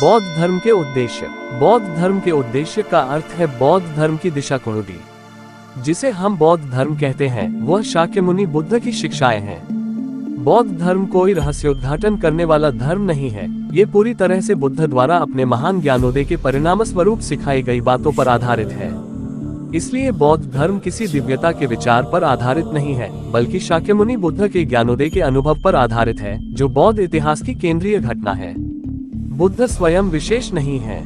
बौद्ध धर्म के उद्देश्य। बौद्ध धर्म के उद्देश्य का अर्थ है बौद्ध धर्म की दिशा कुंडली। जिसे हम बौद्ध धर्म कहते हैं वह शाक्यमुनि बुद्ध की शिक्षाएं हैं। बौद्ध धर्म कोई रहस्योद्घाटन करने वाला धर्म नहीं है। ये पूरी तरह से बुद्ध द्वारा अपने महान ज्ञानोदय के परिणाम स्वरूप सिखाई गई बातों पर आधारित है। इसलिए बौद्ध धर्म किसी दिव्यता के विचार पर आधारित नहीं है, बल्कि शाक्यमुनि बुद्ध के ज्ञानोदय के अनुभव पर आधारित है, जो बौद्ध इतिहास की केंद्रीय घटना है। बुद्ध स्वयं विशेष नहीं है।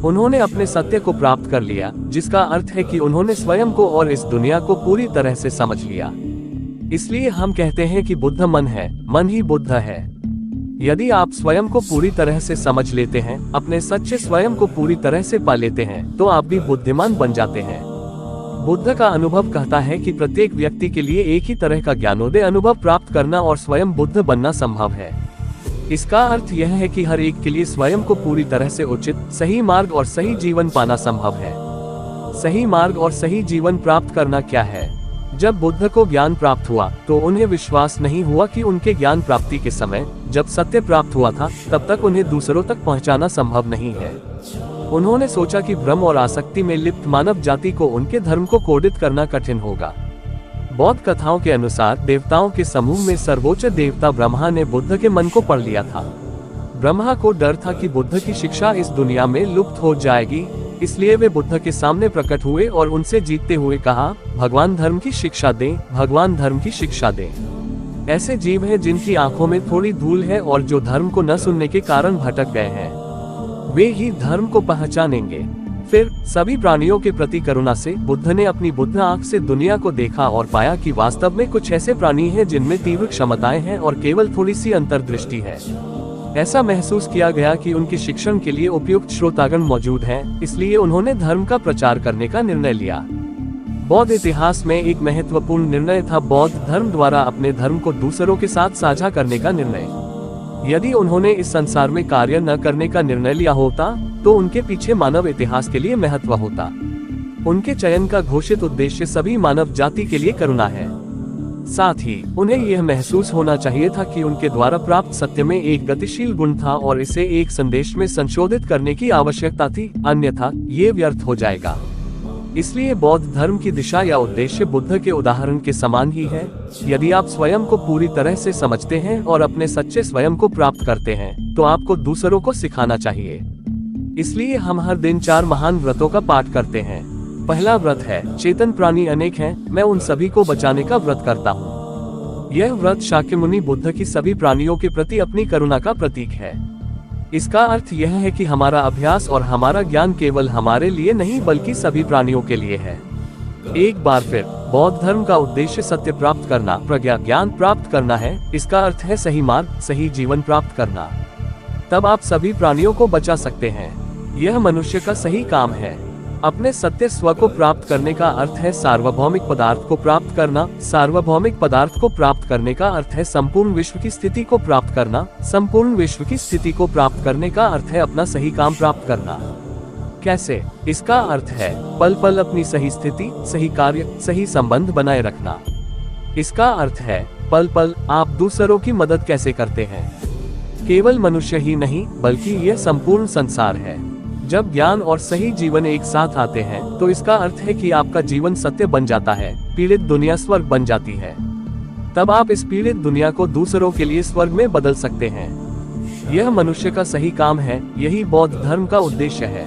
उन्होंने अपने सत्य को प्राप्त कर लिया, जिसका अर्थ है कि उन्होंने स्वयं को और इस दुनिया को पूरी तरह से समझ लिया। इसलिए हम कहते हैं कि बुद्ध मन है, मन ही बुद्ध है। यदि आप स्वयं को पूरी तरह से समझ लेते हैं, अपने सच्चे स्वयं को पूरी तरह से पा लेते हैं, तो आप भी बुद्धिमान बन जाते हैं। बुद्ध का अनुभव कहता है कि प्रत्येक व्यक्ति के लिए एक ही तरह का ज्ञानोदय अनुभव प्राप्त करना और स्वयं बुद्ध बनना संभव है। इसका अर्थ यह है कि हर एक के लिए स्वयं को पूरी तरह से उचित, सही मार्ग और सही जीवन पाना संभव है। सही मार्ग और सही जीवन प्राप्त करना क्या है? जब बुद्ध को ज्ञान प्राप्त हुआ तो उन्हें विश्वास नहीं हुआ कि उनके ज्ञान प्राप्ति के समय जब सत्य प्राप्त हुआ था, तब तक उन्हें दूसरों तक पहुंचाना संभव नहीं है। उन्होंने सोचा कि भ्रम और आसक्ति में लिप्त मानव जाति को उनके धर्म को कोडित करना कठिन होगा। बौद्ध कथाओं के अनुसार देवताओं के समूह में सर्वोच्च देवता ब्रह्मा ने बुद्ध के मन को पढ़ लिया था। ब्रह्मा को डर था कि बुद्ध की शिक्षा इस दुनिया में लुप्त हो जाएगी, इसलिए वे बुद्ध के सामने प्रकट हुए और उनसे जीतते हुए कहा, भगवान धर्म की शिक्षा दें, भगवान धर्म की शिक्षा दें। ऐसे जीव हैं जिनकी आंखों में थोड़ी धूल है और जो धर्म को न सुनने के कारण भटक गए हैं, वे ही धर्म को पहचानेंगे। फिर सभी प्राणियों के प्रति करुणा से बुद्ध ने अपनी बुद्ध आंख से दुनिया को देखा और पाया कि वास्तव में कुछ ऐसे प्राणी हैं जिनमें तीव्र क्षमताएं हैं और केवल थोड़ी सी अंतर्दृष्टि है। ऐसा महसूस किया गया कि उनके शिक्षण के लिए उपयुक्त श्रोतागण मौजूद हैं, इसलिए उन्होंने धर्म का प्रचार करने का निर्णय लिया। बौद्ध इतिहास में एक महत्वपूर्ण निर्णय था बौद्ध धर्म द्वारा अपने धर्म को दूसरों के साथ साझा करने का निर्णय। यदि उन्होंने इस संसार में कार्य न करने का निर्णय लिया होता तो उनके पीछे मानव इतिहास के लिए महत्व होता। उनके चयन का घोषित उद्देश्य सभी मानव जाति के लिए करुणा है। साथ ही उन्हें यह महसूस होना चाहिए था कि उनके द्वारा प्राप्त सत्य में एक गतिशील गुण था और इसे एक संदेश में संशोधित करने की आवश्यकता थी, अन्यथा ये व्यर्थ हो जाएगा। इसलिए बौद्ध धर्म की दिशा या उद्देश्य बुद्ध के उदाहरण के समान ही है। यदि आप स्वयं को पूरी तरह से समझते हैं और अपने सच्चे स्वयं को प्राप्त करते हैं, तो आपको दूसरों को सिखाना चाहिए। इसलिए हम हर दिन 4 महान व्रतों का पाठ करते हैं। पहला व्रत है, चेतन प्राणी अनेक हैं, मैं उन सभी को बचाने का व्रत करता हूँ। यह व्रत शाक्यमुनि बुद्ध की सभी प्राणियों के प्रति अपनी करुणा का प्रतीक है। इसका अर्थ यह है कि हमारा अभ्यास और हमारा ज्ञान केवल हमारे लिए नहीं बल्कि सभी प्राणियों के लिए है। एक बार फिर बौद्ध धर्म का उद्देश्य सत्य प्राप्त करना, प्रज्ञा ज्ञान प्राप्त करना है। इसका अर्थ है सही मार्ग, सही जीवन प्राप्त करना। तब आप सभी प्राणियों को बचा सकते हैं। यह मनुष्य का सही काम है। अपने सत्य स्व को प्राप्त करने का अर्थ है सार्वभौमिक पदार्थ को प्राप्त करना। सार्वभौमिक पदार्थ को प्राप्त करने का अर्थ है संपूर्ण विश्व की स्थिति को प्राप्त करना। संपूर्ण विश्व की स्थिति को प्राप्त करने का अर्थ है अपना सही काम प्राप्त करना। कैसे? इसका अर्थ है पल पल अपनी सही स्थिति, सही कार्य, सही संबंध बनाए रखना। इसका अर्थ है पल पल आप दूसरों की मदद कैसे करते हैं। केवल मनुष्य ही नहीं बल्कि यह संपूर्ण संसार है। जब ज्ञान और सही जीवन एक साथ आते हैं तो इसका अर्थ है कि आपका जीवन सत्य बन जाता है, पीड़ित दुनिया स्वर्ग बन जाती है। तब आप इस पीड़ित दुनिया को दूसरों के लिए स्वर्ग में बदल सकते हैं। यह मनुष्य का सही काम है, यही बौद्ध धर्म का उद्देश्य है।